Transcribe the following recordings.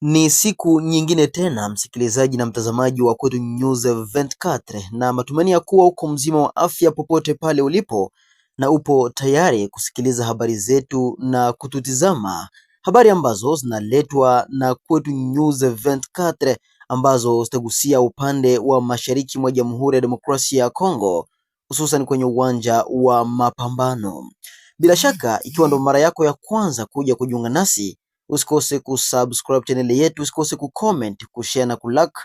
Ni siku nyingine tena msikilizaji na mtazamaji wa Kwetu News 24, na matumaini ya kuwa uko mzima wa afya popote pale ulipo na upo tayari kusikiliza habari zetu na kututizama, habari ambazo zinaletwa na Kwetu News 24 ambazo zitagusia upande wa mashariki mwa Jamhuri ya Demokrasia ya Kongo, hususan kwenye uwanja wa mapambano. Bila shaka ikiwa ndo mara yako ya kwanza kuja kujiunga nasi, usikose kusubscribe channel yetu, usikose kucomment, kushare na kulike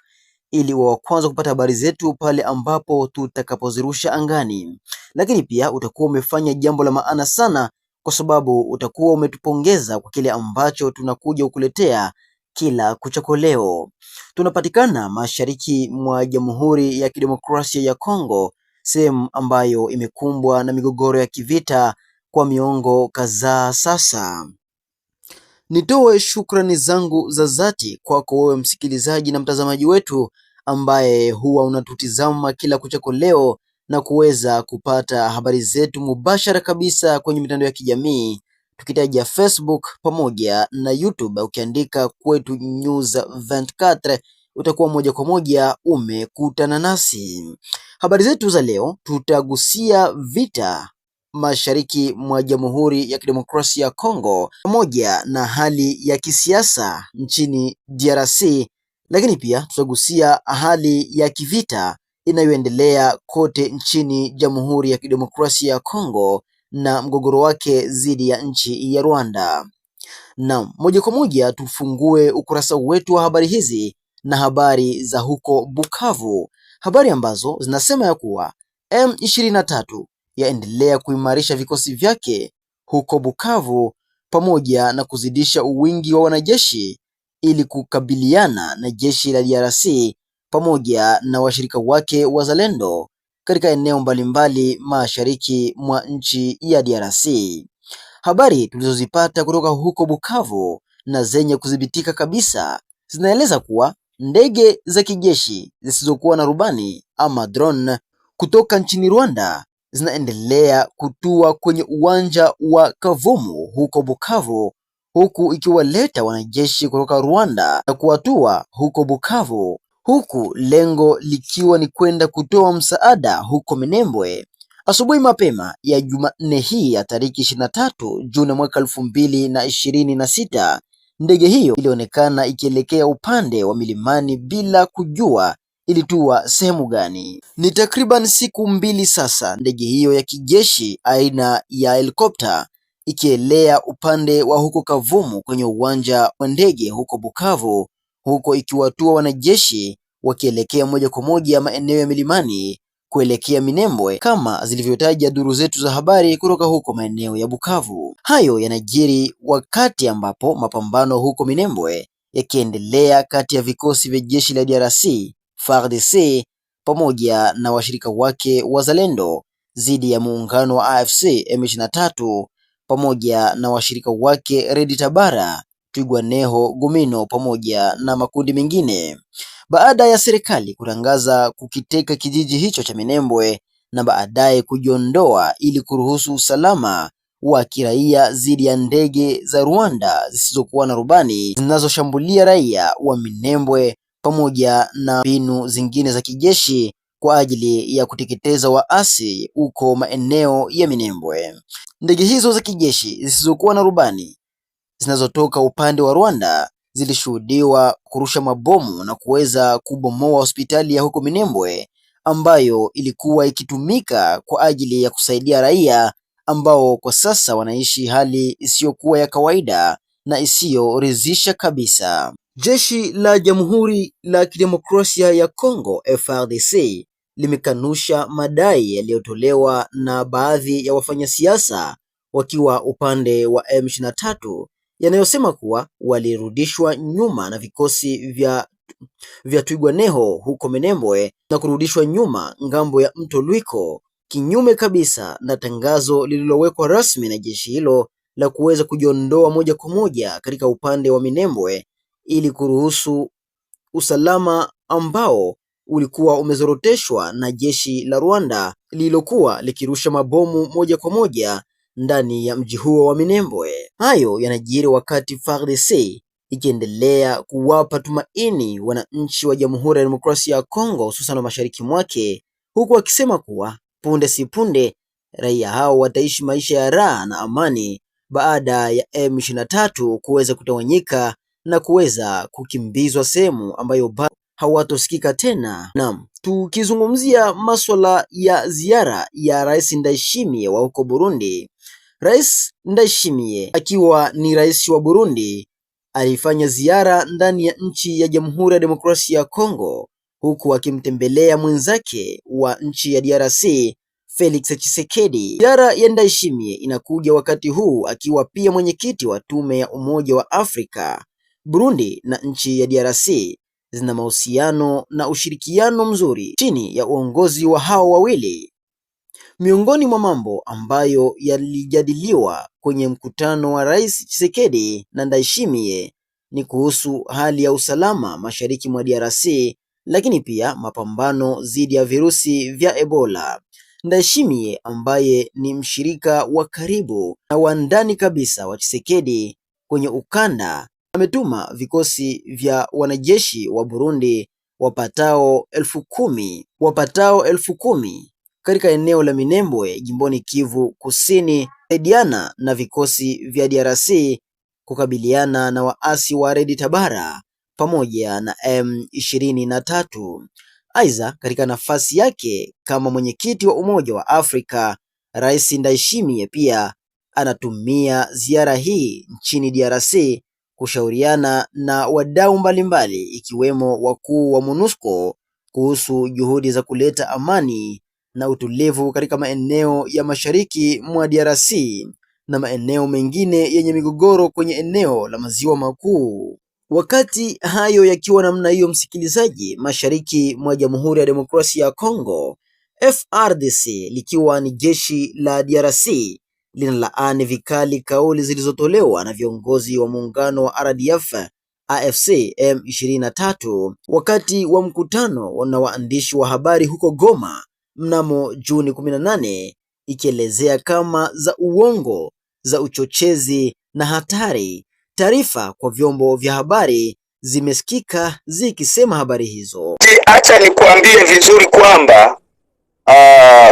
ili wa kwanza kupata habari zetu pale ambapo tutakapozirusha angani. Lakini pia utakuwa umefanya jambo la maana sana, kwa sababu utakuwa umetupongeza kwa kile ambacho tunakuja kukuletea kila kuchako. Leo tunapatikana mashariki mwa Jamhuri ya Kidemokrasia ya Kongo, sehemu ambayo imekumbwa na migogoro ya kivita kwa miongo kadhaa sasa. Nitoe shukrani zangu za dhati kwako wewe msikilizaji na mtazamaji wetu ambaye huwa unatutizama kila kuchako leo na kuweza kupata habari zetu mubashara kabisa kwenye mitandao ya kijamii, tukitaja Facebook pamoja na YouTube. Ukiandika Kwetu News 24 utakuwa moja kwa moja umekutana nasi. Habari zetu za leo tutagusia vita mashariki mwa Jamhuri ya Kidemokrasia ya Kongo pamoja na hali ya kisiasa nchini DRC, lakini pia tutagusia hali ya kivita inayoendelea kote nchini Jamhuri ya Kidemokrasia ya Kongo na mgogoro wake dhidi ya nchi ya Rwanda. Na moja kwa moja tufungue ukurasa wetu wa habari hizi na habari za huko Bukavu, habari ambazo zinasema ya kuwa M23 yaendelea kuimarisha vikosi vyake huko Bukavu pamoja na kuzidisha uwingi wa wanajeshi ili kukabiliana na jeshi la DRC pamoja na washirika wake wazalendo katika eneo mbalimbali mashariki mwa nchi ya DRC. Habari tulizozipata kutoka huko Bukavu na zenye kudhibitika kabisa zinaeleza kuwa ndege za kijeshi zisizokuwa na rubani ama drone kutoka nchini Rwanda zinaendelea kutua kwenye uwanja wa Kavumu huko Bukavu, huku ikiwaleta wanajeshi kutoka Rwanda na kuwatua huko Bukavu, huku lengo likiwa ni kwenda kutoa msaada huko Minembwe. Asubuhi mapema ya Jumanne hii ya tariki 23 Juni mwaka 2026, ndege hiyo ilionekana ikielekea upande wa milimani bila kujua ilitua sehemu gani. Ni takriban siku mbili sasa ndege hiyo ya kijeshi aina ya helikopta ikielea upande wa huko Kavumu kwenye uwanja wa ndege huko Bukavu, huko ikiwatua wanajeshi wakielekea moja kwa moja maeneo ya milimani kuelekea Minembwe kama zilivyotaja duru zetu za habari kutoka huko maeneo ya Bukavu. Hayo yanajiri wakati ambapo mapambano huko Minembwe yakiendelea kati ya vikosi vya jeshi la DRC FARDC pamoja na washirika wake wazalendo dhidi ya muungano wa AFC M23 pamoja na washirika wake Red Tabara, Twirwaneho, Gumino pamoja na makundi mengine. Baada ya serikali kutangaza kukiteka kijiji hicho cha Minembwe na baadaye kujiondoa ili kuruhusu usalama wa kiraia dhidi ya ndege za Rwanda zisizokuwa na rubani zinazoshambulia raia wa Minembwe pamoja na mbinu zingine za kijeshi kwa ajili ya kuteketeza waasi huko maeneo ya Minembwe. Ndege hizo za kijeshi zisizokuwa na rubani zinazotoka upande wa Rwanda zilishuhudiwa kurusha mabomu na kuweza kubomoa hospitali ya huko Minembwe ambayo ilikuwa ikitumika kwa ajili ya kusaidia raia ambao kwa sasa wanaishi hali isiyokuwa ya kawaida na isiyoridhisha kabisa. Jeshi la Jamhuri la Kidemokrasia ya Kongo FARDC limekanusha madai yaliyotolewa na baadhi ya wafanyasiasa wakiwa upande wa M23 yanayosema kuwa walirudishwa nyuma na vikosi vya Twirwaneho huko Minembwe na kurudishwa nyuma ngambo ya mto Lwiko, kinyume kabisa na tangazo lililowekwa rasmi na jeshi hilo la kuweza kujiondoa moja kwa moja katika upande wa Minembwe ili kuruhusu usalama ambao ulikuwa umezoroteshwa na jeshi la Rwanda lililokuwa likirusha mabomu moja kwa moja ndani ya mji huo wa Minembwe. Hayo yanajiri wakati FARDC ikiendelea kuwapa tumaini wananchi wa Jamhuri ya Demokrasia ya Kongo, hususan wa mashariki mwake, huku akisema kuwa punde si punde raia hao wataishi maisha ya raha na amani baada ya M23 kuweza kutawanyika na kuweza kukimbizwa sehemu ambayo hawatosikika tena. Naam, tukizungumzia masuala ya ziara ya Rais Ndayishimiye wa huko Burundi, Rais Ndayishimiye akiwa ni rais wa Burundi alifanya ziara ndani ya nchi ya Jamhuri ya Demokrasia ya Kongo, huku akimtembelea mwenzake wa nchi ya DRC Felix Tshisekedi. Ziara ya Ndayishimiye inakuja wakati huu akiwa pia mwenyekiti wa tume ya Umoja wa Afrika. Burundi na nchi ya DRC zina mahusiano na ushirikiano mzuri chini ya uongozi wa hao wawili. Miongoni mwa mambo ambayo yalijadiliwa kwenye mkutano wa Rais Tshisekedi na Ndayishimiye ni kuhusu hali ya usalama mashariki mwa DRC, lakini pia mapambano dhidi ya virusi vya Ebola. Ndayishimiye ambaye ni mshirika wa karibu na wa ndani kabisa wa Tshisekedi kwenye ukanda ametuma vikosi vya wanajeshi wa Burundi wapatao elfu kumi katika eneo la Minembwe jimboni Kivu Kusini kusaidiana na vikosi vya DRC kukabiliana na waasi wa Red Tabara pamoja na M23. Aidha, katika nafasi yake kama mwenyekiti wa Umoja wa Afrika, Rais Ndayishimiye pia anatumia ziara hii nchini DRC kushauriana na wadau mbalimbali ikiwemo wakuu wa MONUSCO kuhusu juhudi za kuleta amani na utulivu katika maeneo ya mashariki mwa DRC na maeneo mengine yenye migogoro kwenye eneo la Maziwa Makuu. Wakati hayo yakiwa namna hiyo, msikilizaji, mashariki mwa Jamhuri ya Demokrasia ya Kongo, FARDC likiwa ni jeshi la DRC linalaani vikali kauli zilizotolewa na viongozi wa muungano wa RDF AFC M23 wakati wa mkutano na waandishi wa habari huko Goma mnamo Juni 18, ikielezea kama za uongo, za uchochezi na hatari. Taarifa kwa vyombo vya habari zimesikika zikisema habari hizo. Acha nikuambie vizuri kwamba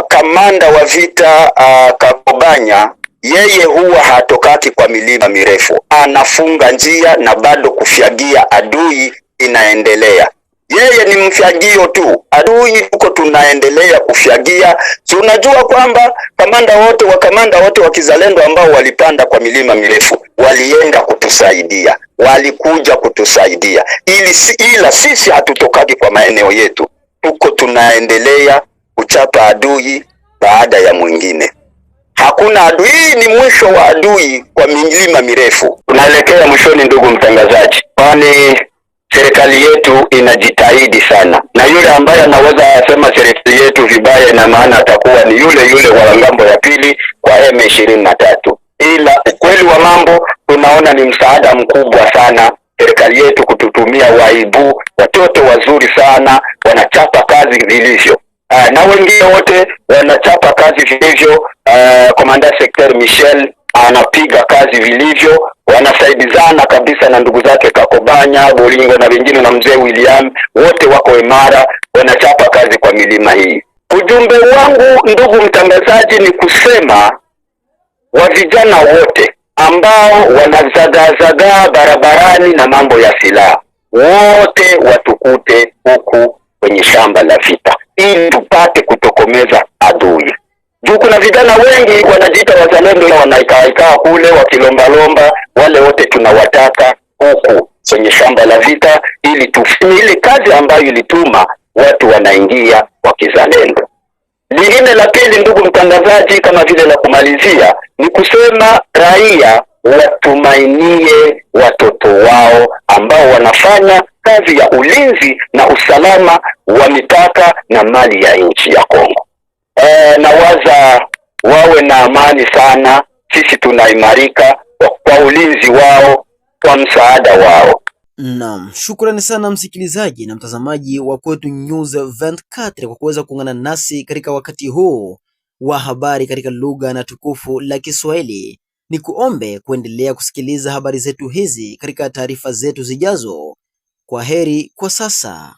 kamanda wa vita Kakobanya, yeye huwa hatokaki kwa milima mirefu, anafunga njia na bado kufyagia adui inaendelea. Yeye ni mfyagio tu, adui huko tunaendelea kufyagia. Si unajua kwamba kamanda wote wa kizalendo ambao walipanda kwa milima mirefu walienda kutusaidia, walikuja kutusaidia, ila sisi hatutokaki kwa maeneo yetu, tuko tunaendelea kuchapa adui baada ya mwingine. Hakuna adui, hii ni mwisho wa adui kwa milima mirefu. Tunaelekea mwishoni, ndugu mtangazaji, kwani serikali yetu inajitahidi sana, na yule ambaye anaweza asema serikali yetu vibaya, ina maana atakuwa ni yule wa ngambo ya pili kwa M23. Ila ukweli wa mambo tunaona ni msaada mkubwa sana serikali yetu kututumia waibu, watoto wazuri sana, wanachapa kazi vilivyo. Na wengine wote wanachapa kazi vilivyo. Komanda Secretary Michel anapiga kazi vilivyo, wanasaidizana kabisa na ndugu zake Kakobanya, Bolingo na wengine na mzee William, wote wako imara, wanachapa kazi kwa milima hii. Ujumbe wangu ndugu mtangazaji ni kusema wa vijana wote ambao wanazagazaga barabarani na mambo ya silaha, wote watukute huku kwenye shamba la vita ili tupate kutokomeza adui. Juu kuna vijana wengi wanajiita wazalendo na wanaikaikaa kule wakilombalomba, wale wote tunawataka huku kwenye shamba la vita ili tufanye ile kazi ambayo ilituma watu wanaingia wa kizalendo. Lingine la pili, ndugu mtangazaji, kama vile la kumalizia, ni kusema raia watumainie watoto wao ambao wanafanya kazi ya ulinzi na usalama wa mipaka na mali ya nchi ya Kongo. Nawaza wawe na amani sana, sisi tunaimarika kwa ulinzi wao, kwa msaada wao. Naam, shukrani sana msikilizaji na mtazamaji wa Kwetu News 24 kwa kuweza kuungana nasi katika wakati huu wa habari katika lugha na tukufu la Kiswahili. Ni kuombe kuendelea kusikiliza habari zetu hizi katika taarifa zetu zijazo. Kwa heri kwa sasa.